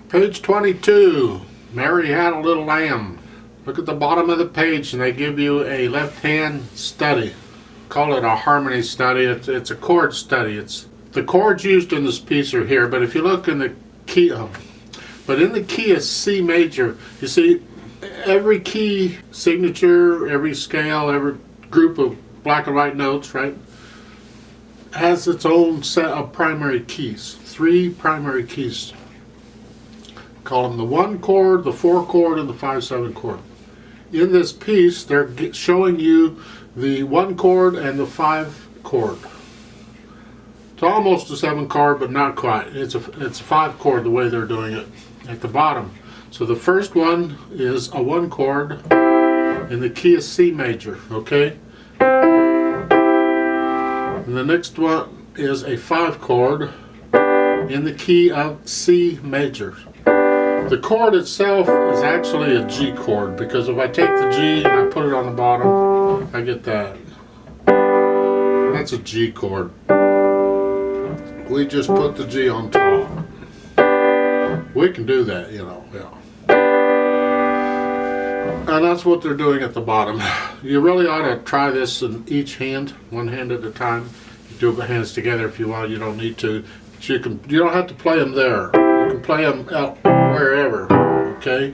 Page 22, Mary Had a Little Lamb. Look at the bottom of the page and they give you a left-hand study. Call it a harmony study. It's a chord study. The chords used in this piece are here, but if you look in the key, but in the key of C major, you see every key signature, every scale, every group of black and white notes, right, has its own set of primary keys. 3 primary keys. Call them the 1 chord, the 4 chord, and the 5/7 chord. In this piece, they're showing you the 1 chord and the 5 chord. It's almost a 7 chord, but not quite. It's a 5 chord the way they're doing it at the bottom. So the first one is a 1 chord in the key of C major, okay? And the next one is a 5 chord in the key of C major. The chord itself is actually a G chord, because if I take the G and I put it on the bottom, I get that. That's a G chord. We just put the G on top. We can do that, you know, yeah. And that's what they're doing at the bottom. You really ought to try this in each hand, one hand at a time. You do the hands together if you want. You don't need to. You don't have to play them there. You can play them out wherever. Okay.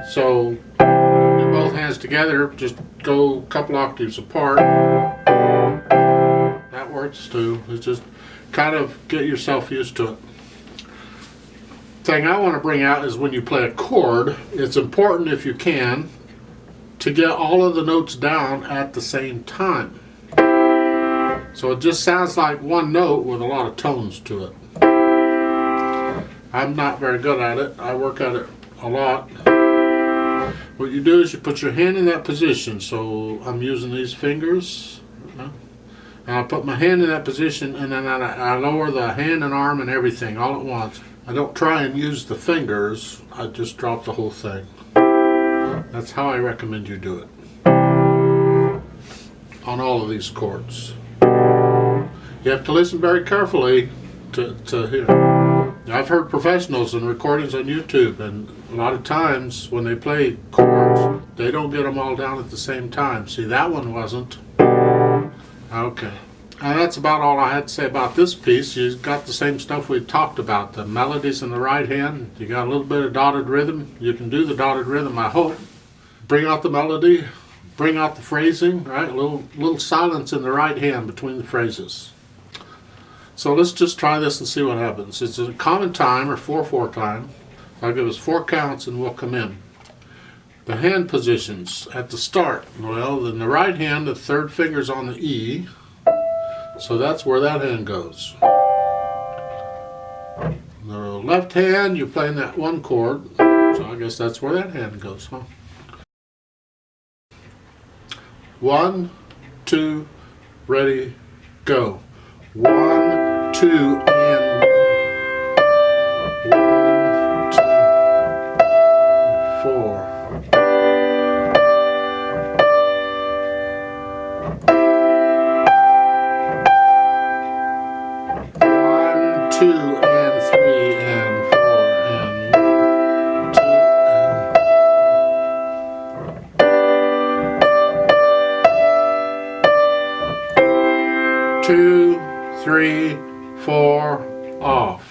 So do both hands together. Just go a couple octaves apart. That works too. It's just kind of get yourself used to it. Thing I want to bring out is when you play a chord, it's important, if you can, to get all of the notes down at the same time. So it just sounds like one note with a lot of tones to it. I'm not very good at it. I work at it a lot. What you do is you put your hand in that position. So I'm using these fingers. And I put my hand in that position, and then I lower the hand and arm and everything all at once. I don't try and use the fingers. I just drop the whole thing. That's how I recommend you do it on all of these chords. You have to listen very carefully to hear. I've heard professionals and recordings on YouTube, and a lot of times when they play chords, they don't get them all down at the same time. See, that one wasn't. Okay. And that's about all I had to say about this piece. You've got the same stuff we talked about. The melodies in the right hand. You got a little bit of dotted rhythm. You can do the dotted rhythm, I hope. Bring out the melody. Bring out the phrasing, right? A little silence in the right hand between the phrases. So let's just try this and see what happens. It's a common time, or 4/4 time. I'll give us 4 counts and we'll come in. The hand positions at the start. Well, in the right hand, the 3rd finger's on the E. So that's where that hand goes. The left hand, you're playing that 1 chord. So I guess that's where that hand goes, huh? 1, 2, ready, go. 1, 2, and 1, 2, 4. 1, 2, and 3, and 4, and 1, 2, and 2, 3, 4, off.